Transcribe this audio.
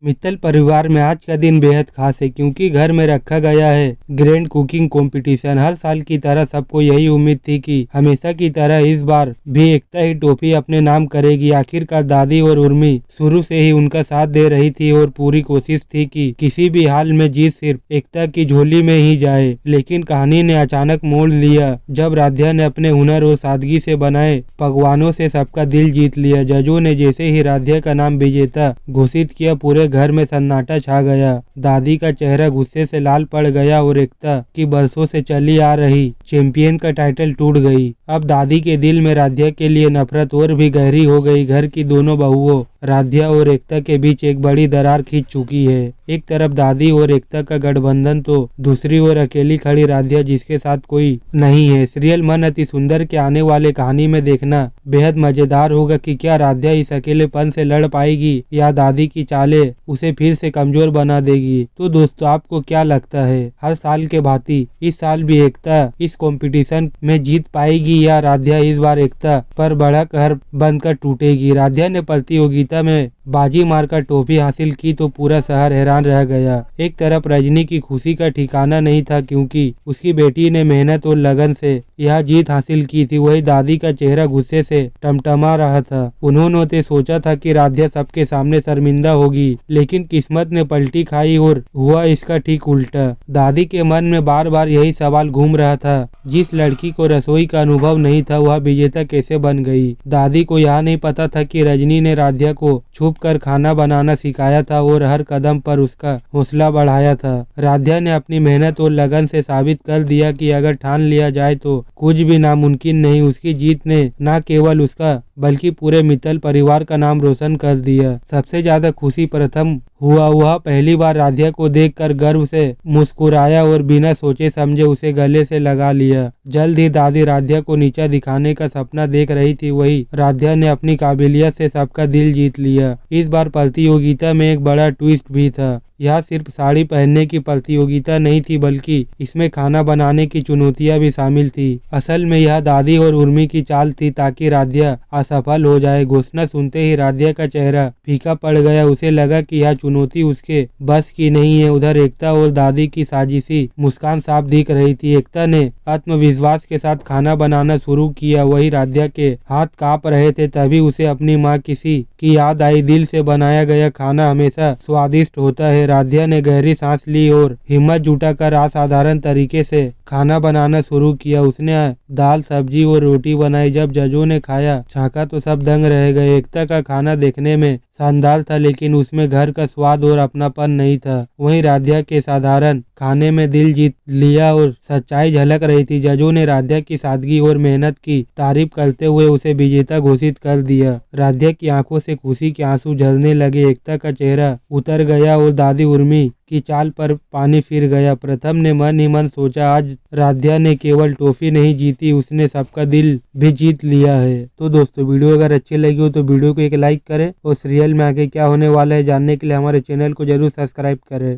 मित्तल परिवार में आज का दिन बेहद खास है क्योंकि घर में रखा गया है ग्रैंड कुकिंग कंपटीशन। हर साल की तरह सबको यही उम्मीद थी कि हमेशा की तरह इस बार भी एकता ही टॉफी अपने नाम करेगी। आखिरकार दादी और उर्मी शुरू से ही उनका साथ दे रही थी और पूरी कोशिश थी कि किसी भी हाल में जीत सिर्फ एकता की झोली में ही जाए। लेकिन कहानी ने अचानक मोड़ लिया जब राध्या ने अपने हुनर और सादगी से बनाए पकवानों से सबका दिल जीत लिया। जजों ने जैसे ही राध्या का नाम विजेता घोषित किया, पूरे घर में सन्नाटा छा गया। दादी का चेहरा गुस्से से लाल पड़ गया और एकता की बरसों से चली आ रही चैंपियन का टाइटल टूट गई। अब दादी के दिल में राध्या के लिए नफरत और भी गहरी हो गई। घर की दोनों बहुओं राध्या और एकता के बीच एक बड़ी दरार खींच चुकी है। एक तरफ दादी और एकता का गठबंधन तो दूसरी ओर अकेली खड़ी राध्या जिसके साथ कोई नहीं है। सीरियल मन अति सुंदर के आने वाले कहानी में देखना बेहद मजेदार होगा कि क्या राध्या इस अकेलेपन से लड़ पाएगी या दादी की चालें उसे फिर से कमजोर बना देगी। तो दोस्तों, आपको क्या लगता है, हर साल के भांति इस साल भी एकता इस कंपटीशन में जीत पाएगी या राध्या इस बार एकता पर बड़ा कहर बनकर टूटेगी? राध्या ने प्रतियोगिता में बाजी मारकर ट्रॉफी हासिल की तो पूरा शहर हैरान रह गया। एक तरफ रजनी की खुशी का ठिकाना नहीं था क्योंकि उसकी बेटी ने मेहनत और लगन से यह जीत हासिल की थी। वही दादी का चेहरा गुस्से से टमटमा रहा था। उन्होंने तो सोचा था कि राध्या सबके सामने शर्मिंदा होगी, लेकिन किस्मत ने पलटी खाई और हुआ इसका ठीक उल्टा। दादी के मन में बार बार यही सवाल घूम रहा था, जिस लड़की को रसोई का अनुभव नहीं था वह विजेता कैसे बन गई? दादी को यह नहीं पता था कि रजनी ने राध्या को छुप कर खाना बनाना सिखाया था और हर कदम पर उसका हौसला बढ़ाया था। राध्या ने अपनी मेहनत और लगन से साबित कर दिया कि अगर ठान लिया जाए तो कुछ भी नामुमकिन नहीं। उसकी जीत ने न केवल उसका बल्कि पूरे मित्तल परिवार का नाम रोशन कर दिया। सबसे ज्यादा खुशी प्रथम हुआ वह पहली बार राध्या को देखकर गर्व से मुस्कुराया और बिना सोचे समझे उसे गले से लगा लिया। जल्द ही दादी राध्या को नीचा दिखाने का सपना देख रही थी, वही राध्या ने अपनी काबिलियत से सबका दिल जीत लिया। इस बार प्रतियोगिता में एक बड़ा ट्विस्ट भी था। यह सिर्फ साड़ी पहनने की प्रतियोगिता नहीं थी बल्कि इसमें खाना बनाने की चुनौतियां भी शामिल थी। असल में यह दादी और उर्मी की चाल थी ताकि राध्या असफल हो जाए। घोषणा सुनते ही राध्या का चेहरा फीका पड़ गया। उसे लगा कि यह चुनौती उसके बस की नहीं है। उधर एकता और दादी की साजिशी मुस्कान साफ दिख रही थी। एकता ने आत्मविश्वास के साथ खाना बनाना शुरू किया, वही राध्या के हाथ कांप रहे थे। तभी उसे अपनी माँ किसी की याद आई। दिल से बनाया गया खाना हमेशा स्वादिष्ट होता है। राध्या ने गहरी सांस ली और हिम्मत जुटाकर असाधारण तरीके से खाना बनाना शुरू किया। उसने दाल, सब्जी और रोटी बनाई। जब जजों ने खाया झांका तो सब दंग रह गए। एकता का खाना देखने में शानदार था लेकिन उसमें घर का स्वाद और अपनापन नहीं था। वहीं राध्या के साधारण खाने में दिल जीत लिया और सच्चाई झलक रही थी। जजों ने राध्या की सादगी और मेहनत की तारीफ करते हुए उसे विजेता घोषित कर दिया। राध्या की आंखों से खुशी के आंसू झरने लगे। एकता का चेहरा उतर गया और दादी उर्मी की चाल पर पानी फिर गया। प्रथम ने मन ही मन सोचा, आज राध्या ने केवल ट्रॉफी नहीं जीती, उसने सबका दिल भी जीत लिया है। तो दोस्तों, वीडियो अगर अच्छी लगी हो तो वीडियो को एक लाइक करें और सीरियल में आगे क्या होने वाला है जानने के लिए हमारे चैनल को जरूर सब्सक्राइब करें।